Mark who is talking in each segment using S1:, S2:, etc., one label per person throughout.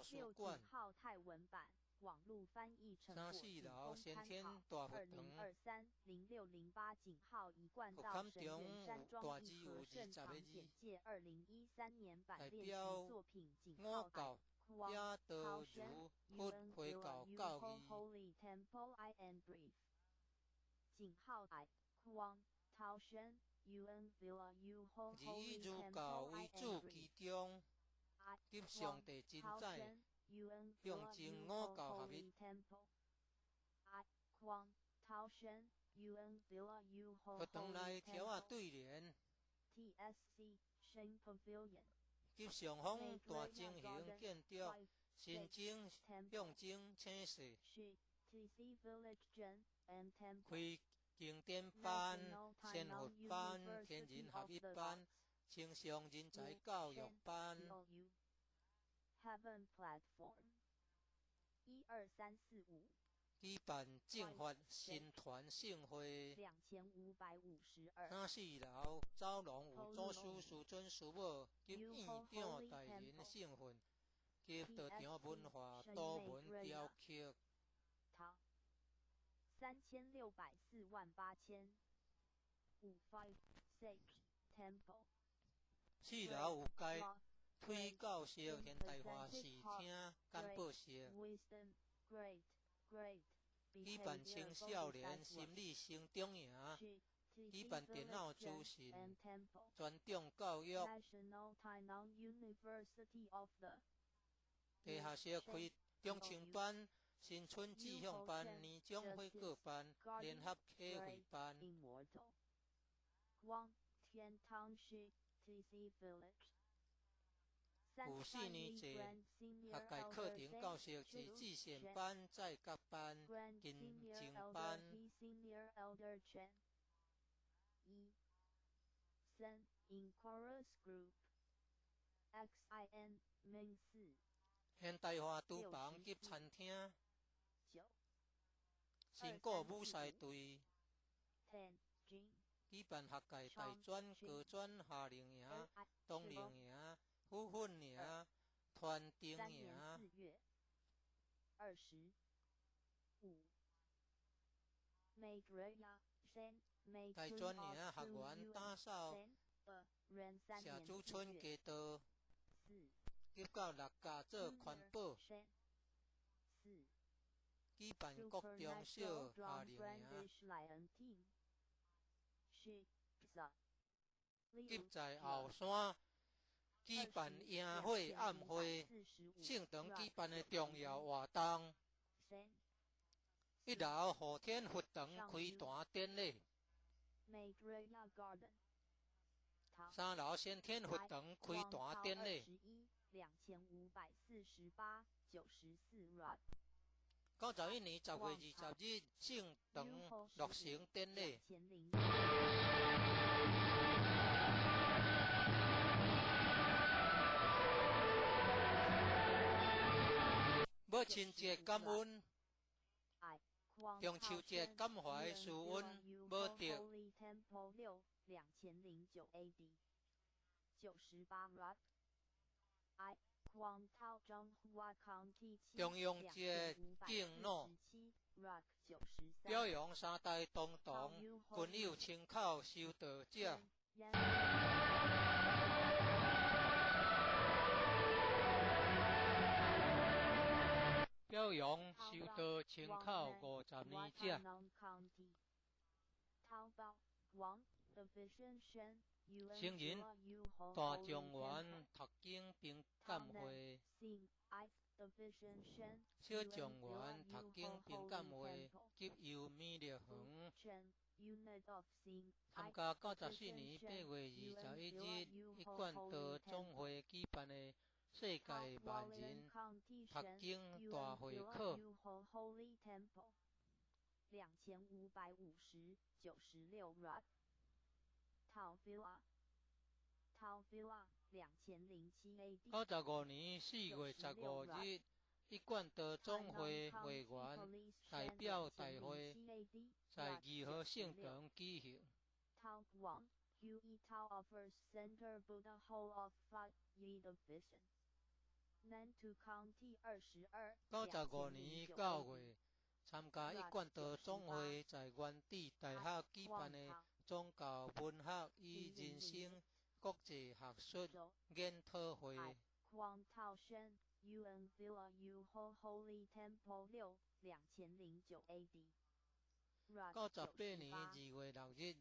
S1: 术馆。
S2: 号泰文版，网络翻译成果仅供参考。2023-0608井号一贯道神原山庄一和盛堂简介2013年版练习作品井号I Kwang Tao Shen Yuan Villa Yuho Holy Temple I and Brief 井号I Kwang Tao Shen Yuan Villa Yuho Holy Temple I and Brief
S1: 及上帝真在，用尽五教合一。学堂内条仔对联，及上方大正形建筑，新增向精青色，开经典班、先佛班、天人合一班、青少人才教育班。
S2: Heaven Platform 12345
S1: 举办正法新团盛会
S2: 2552。
S1: 34楼走廊有祖师师尊师母及院长大人盛会及道场文化多门雕刻。
S2: 36048000 55 Sage Temple
S1: 4楼有该推教室现代化视听简报室。举办青少年心理成长营，举办电脑资讯专长教育。地下室开中青班、新春志向班、年终会课班、联合启会班。有4年制学界课程教室及自选班、在甲班、金正班。现代化厨房及餐厅。新国舞狮队。举办学界大专、高专夏令营、冬令营、复训营、团丁营。大专营学员打扫社主村街道，及到6家做环保。举办国中小夏令营。及在后山举办营会暗会，圣堂举办的重要活动。1楼后天佛堂开坛典礼。3楼先天佛堂开坛典礼。91年10月20日圣堂落成典礼。母亲节感恩，中秋节感怀师恩，无得。中央节敬老，表扬3代同堂，均有亲口修道者。表扬修道亲口50年者。成人大众园读经并感会，小众园读经并感会及由美丽园参加94年8月21日一贯道总会举办的世界万人读经大会课。2550 96 Rod Tauvilla 2007 AD 95年4月15日一贯道总会会员代表大会在2号圣堂举行。
S2: Tao Guang Hui Tao offers Center Buddha Hall of Fat Yi Division
S1: 95年9月，参加一贯道总会在原地大学举办的宗教文学与人生国际学术研讨会。98年2月6日，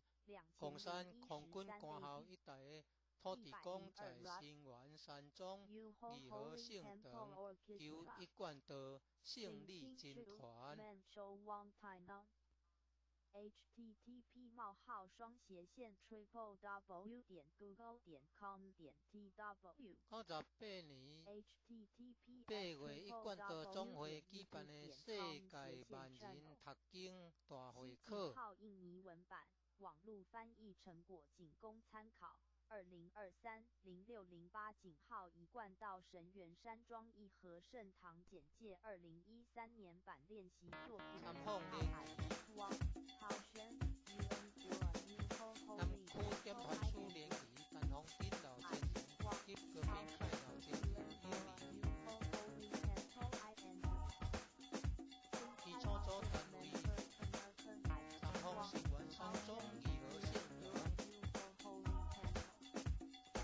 S1: 共产空军官校一带的土地公在新源山庄义和圣堂由一贯道胜利军团。98年8月，一贯道总会举办的世界万人读经大会考。
S2: 网络翻译成果仅供参考。2023-0608井号一贯道神源山庄义和圣堂简介2013年版练习作品。
S1: 参访练习。南区点团书联谊，陈鸿斌老先生及革命派老先生其创作单位：参访新源山庄义和圣堂。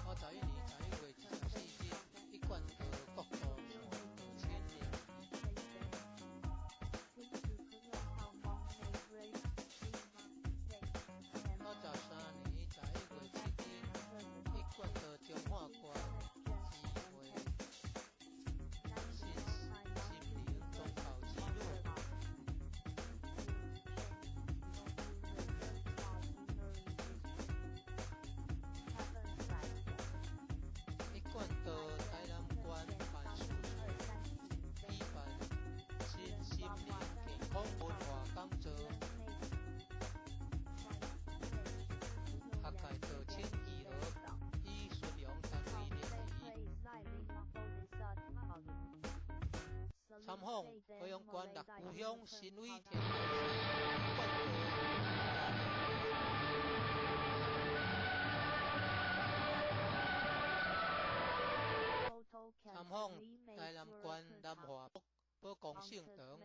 S1: 91年11月24日，一贯道国道2000年。93年11月7日，一贯道中华关智慧心灵宗教之路。一贯道台南关办事处举办新心灵健康文化讲座。学界道亲义和与属良单位联谊。参访海洋关六故乡新威天后一贯道。参访台南关南华宝公圣堂。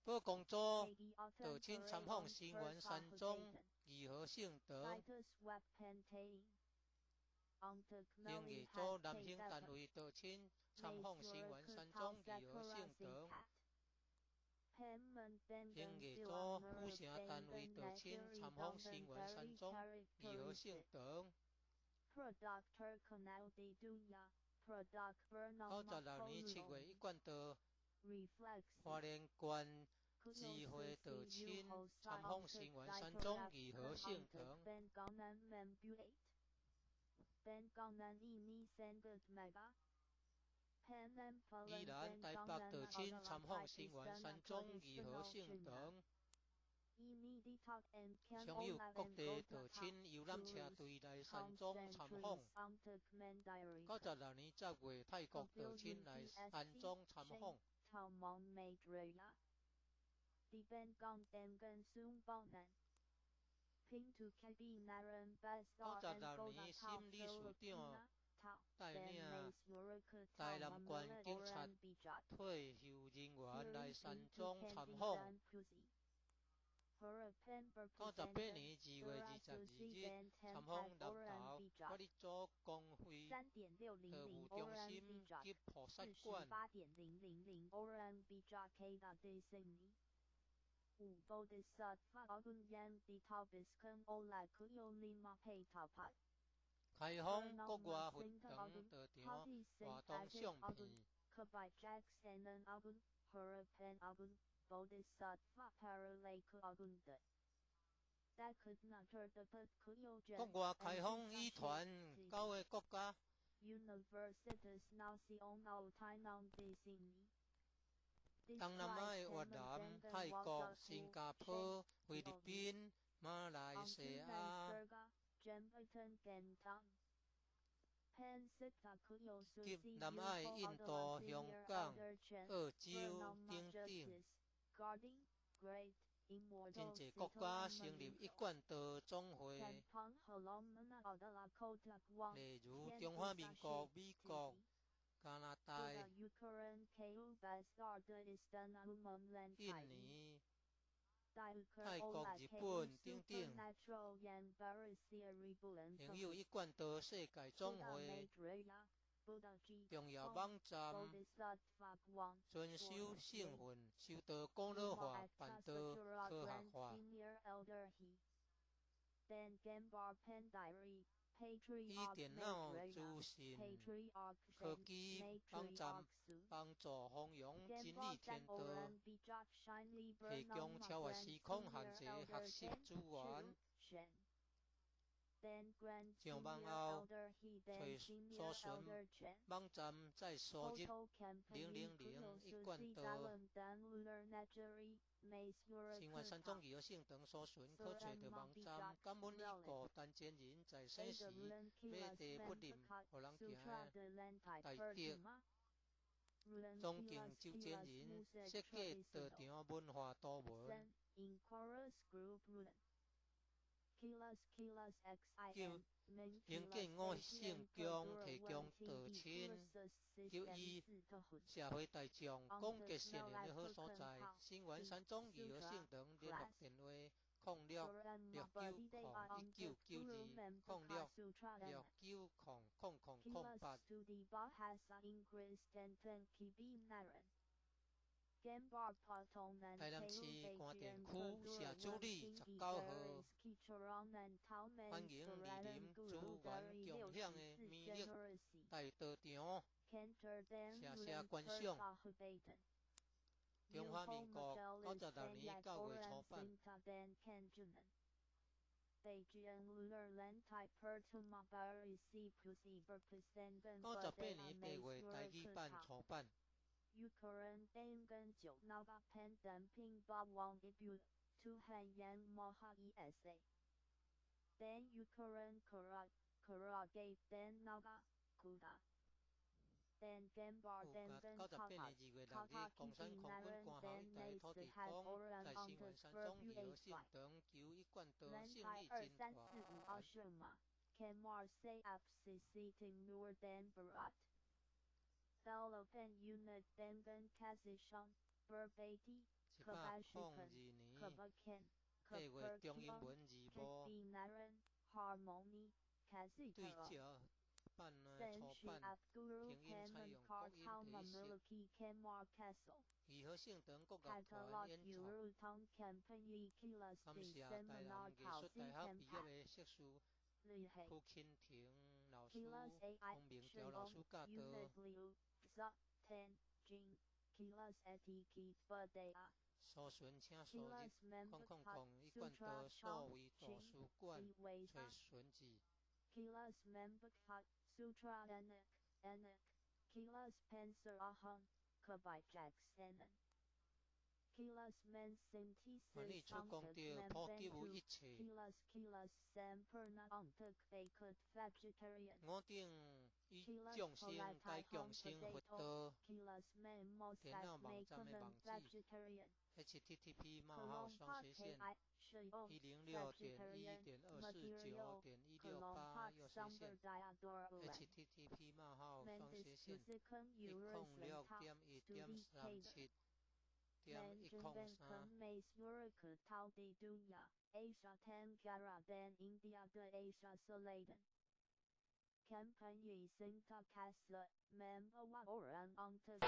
S1: 宝公组道亲参访新源山庄义和圣堂。营业组男性单位道亲参访新源山庄义和圣堂。营业组副城单位道亲参访新源山庄义和圣堂。96年7月，一贯道花莲县智慧道亲参访新源山庄义和圣堂。宜兰台北道亲参访新源山庄义和圣堂。享有各地道亲游览车队来山庄参访。96年10月，泰国道亲来山庄参访。96年，新理事长带领台南县警察退休人员来山庄参访。98年2月22日，参访南投法律组公会特务中心及菩萨馆。开放国外活动道场活动相片。国外开放语团9个国家。东南亚的越南、泰国、新加坡、菲律宾、马来西亚及南亚的印度、香港、澳洲等等。真济国家成立一贯道总会，例如中华民国、美国、加拿大、印尼、泰国、日本等等，另有一贯道世界总会。重要网站遵守圣训，修道公路化、办道科学化。以电脑资讯科技网站帮助弘扬真理天道，提供超越时空限制学习资源。上网后，找搜寻网站，再输入000一贯道。新华三种语言性等搜寻可找到网站，感恩已故陈前人在生时马地不吝，予人行的大德。总经周前人设计道场文化图文。营建五圣宫，提供道亲、教义、社会大众广结善缘的好所在。新源三种语言性等联络电话：06961992，06600008。台南市关田区社主里19号，欢迎莅临资源共享的美丽大道场，谢谢观赏。中华民国96年9月初办。98年8月台语版初版。Ukraine dengan Jognaga pendamping bawang ibu Tuhan yang Maha Esa. Dan Ukraine Karage dan Naga Kuda. Dan Gambar dan Kagat Katak Kibimaran dan Nasihat Orang Angkat Berbiasa. Lantai 2345 Ashrama. Kemar Sayaf Sisi Timur dan Barat. Development Unit dengan Kasishan, Berbedi, Kebajikan, Kebakan, Kepercayaan, Kebenaran, Harmoni, Kesejahteraan. Senshiat Guru Kemen Kartal memiliki Kemar Castle. Katalat Guru Tang Company Kilas di Seminar Kausi Kempat. Lihai. Kilas AI Shalom Unit Liu. Ten Jing Kilas Etiki Badea Kilas Membakat Sutra Chang Ching Siweza Kilas Membakat Sutra Enek Kilas Penserahan Kabajak Senen Kilas Men Synthesis Angkat Membentu Kilas Sempurna Angkat Bakat Vegetarian Kilas Polatai Potato Kilas Men Mosak Makanan Vegetarian Kelompat KI Shayong Vegetarian Material Kelompat Samberdaya Dorlan Mendes Kusikan Urus Lentau Studi Kader Menjungan Kemes Yurika Tau di Dunia Asia Tenggara dan India de Asia Selatan Kampanye Sinta Kasla membawa orang angkat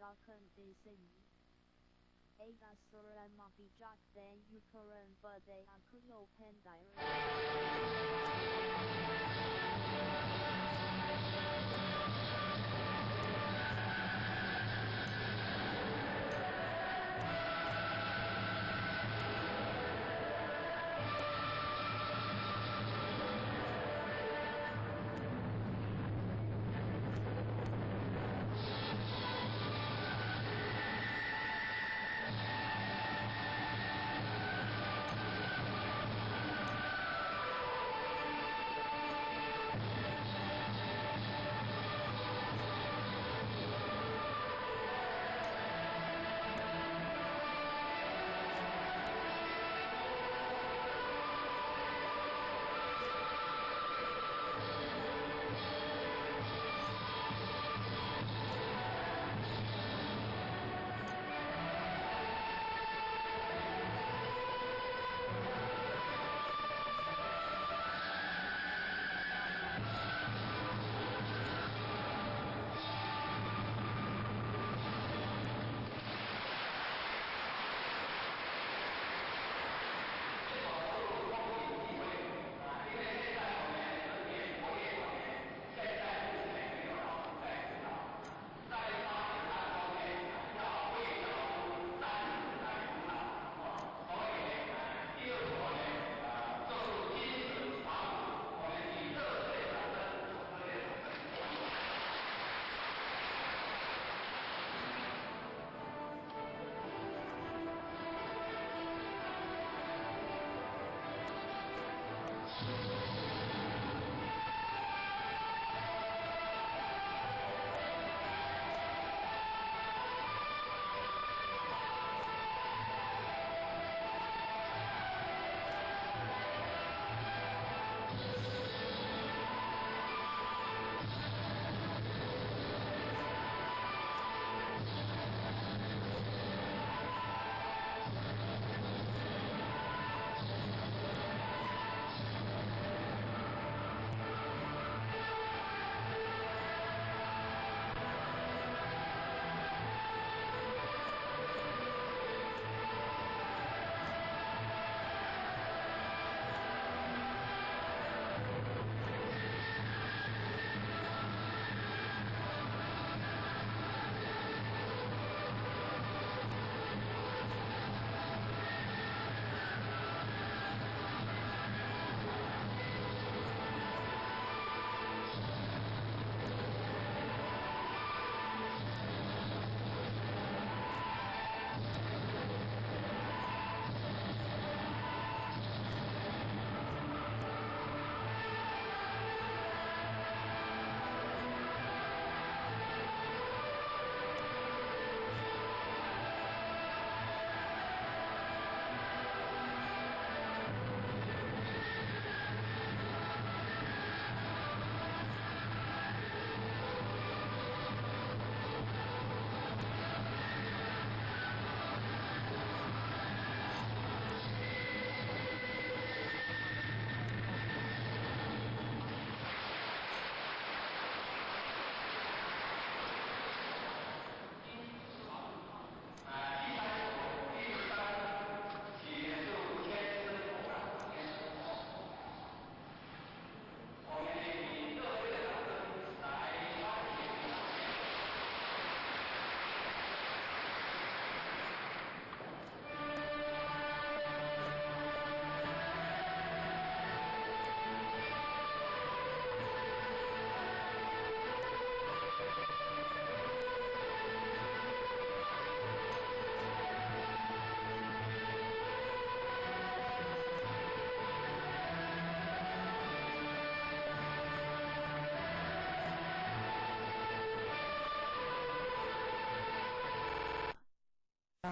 S2: Aga Suran Mapijak they Ukraine but they Akuyo Pendirect.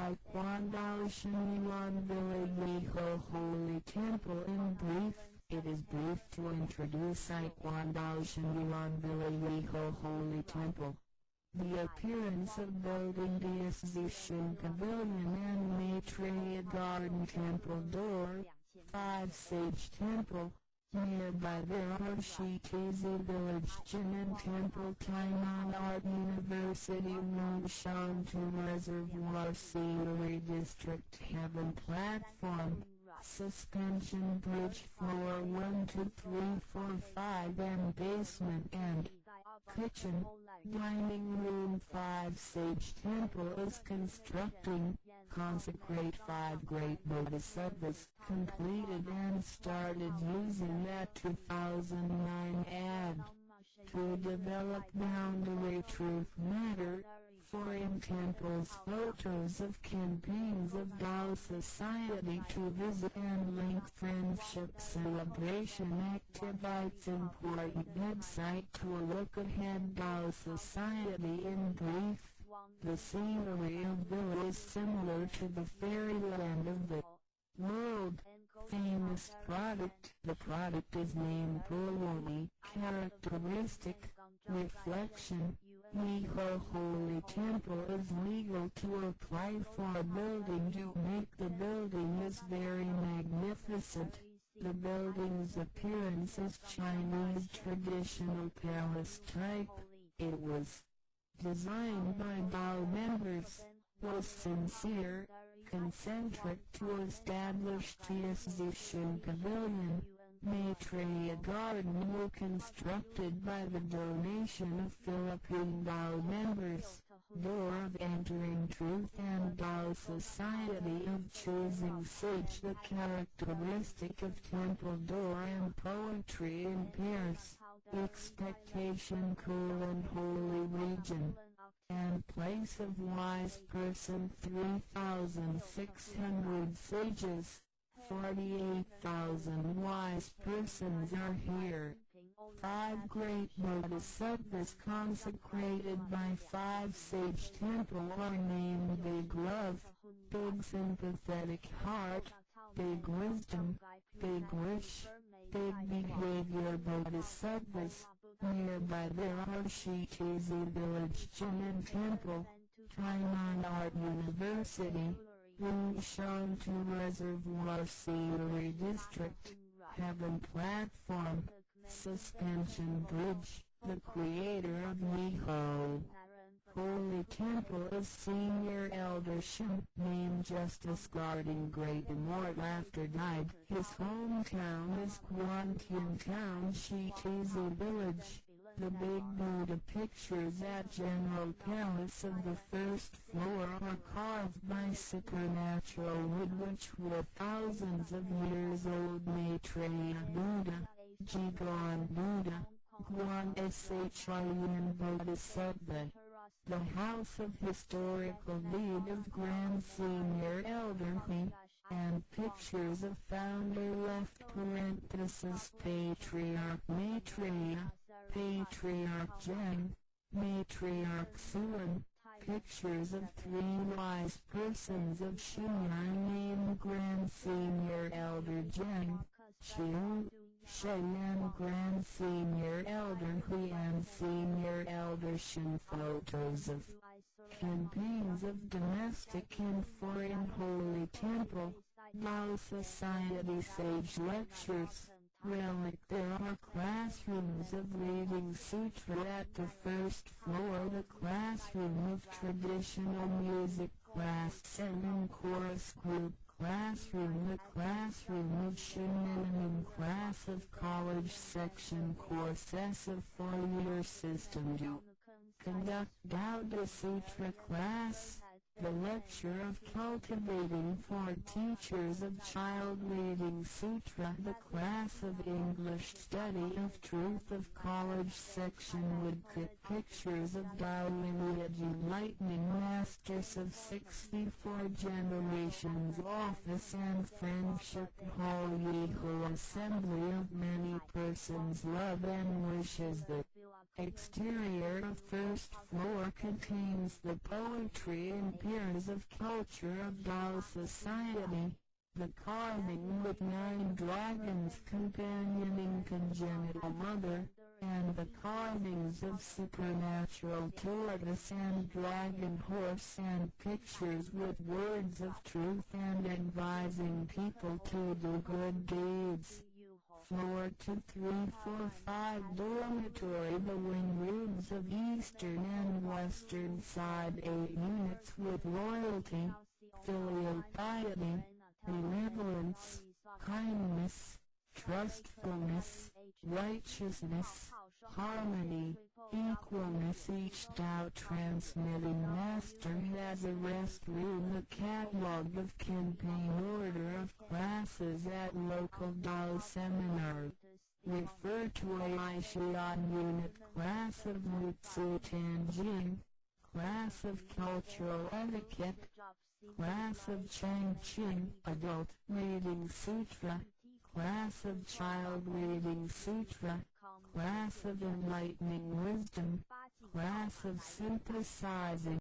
S3: Taekwondo Shinwan Village Holy Temple. In brief, it is brief to introduce Taekwondo Shinwan Village Holy Temple. The appearance of building the Exhibition Pavilion and Maitreya Garden Temple Door, 5 Sage Temple, Nearby there are Shitizi Village, Jinan Temple, Tainan Art University, Moonshantu Reservoir, Scenery District, Heaven Platform, Suspension Bridge, floor 1, 2, 3, 4, 5, and basement and kitchen, dining room. 5 Sage Temple is constructing. Consecrate 5 great bodhisattvas, completed and started using that 2009 ad to develop boundary truth matter. 4 in temples, photos of campaigns of Tao Society to visit and link friendship celebration activities. Important website to look ahead. Tao Society in brief. The scenery of Villa is similar to the fairyland of the world famous product. The product is named Purwani. Characteristic, reflection. Miho Holy Temple is legal to apply for a building to make the building is very magnificent. The building's appearance is Chinese traditional palace type. It was designed by Tao members, was sincere, concentric to establish Tianzishan Pavilion. Maitreya Garden were constructed by the donation of Philippine Tao members. Door of entering truth and Tao Society of choosing sage. The characteristic of temple door and poetry in pairs. Expectation cool and holy region. And place of wise person 3,600 sages. 48,000 wise persons are here. 5 great bodhisattvas consecrated by 5 sage temple are named Big Love, Big Sympathetic Heart, Big Wisdom, Big Wish, Big Behavior bodhisattvas. Nearby there are Shitizi Village, Jinan Temple, Tainan Art University, Moonshantu Reservoir, Scenery District, Heaven Platform, Suspension Bridge. The creator of Miho Holy Temple is Senior Elder Shin, named Justice guarding great immortal after died. His hometown is Guantian Town, Shitizi Village. The Big Buddha pictures at General Palace of the first floor are carved by supernatural wood which were thousands of years old. Maitreya Buddha, Jigon Buddha, Guan Shiyan Bodhisattva. The House of Historical Deed of Grand Senior Elder Hui, and pictures of founder left parenthesis Patriarch Maitreya, Patriarch Jen, Matriarch Suan, pictures of 3 wise persons of Shinyai named Grand Senior Elder Jen, Chiu, Cheyenne Grand Senior Elder Hui and Senior Elder Shin. Photos of campaigns of domestic and foreign holy temple, Tao Society sage lectures. Relic. There are classrooms of reading sutra at the first floor. The classroom of traditional music class and chorus group classroom. The classroom of Shinmin class of college section courses of 4-year system to conduct Gauda Sutra class. The lecture of cultivating for teachers of child reading sutra. The class of English study of truth of college section would cut pictures of Tao lineage enlightening masters of 64 generations office and friendship hall. Yeho assembly of many persons love and wishes. The exterior of first floor contains the poetry and piers of culture of Tao Society. The carving with 9 dragons companioning congenital mother, and the carvings of supernatural tortoise and dragon horse and pictures with words of truth and advising people to do good deeds. floor to 345 dormitory. The wing rooms of eastern and western side 8 units with loyalty, filial piety, benevolence, kindness, trustfulness, righteousness, harmony, equalness. Each Tao transmitting master has a rest room, a catalog of campaign order of classes at local Tao seminar. Refer to Aishian unit class of Mutsu Tanjin, class of cultural etiquette, class of Changqing adult reading sutra, class of child reading sutra, class of enlightening wisdom, class of synthesizing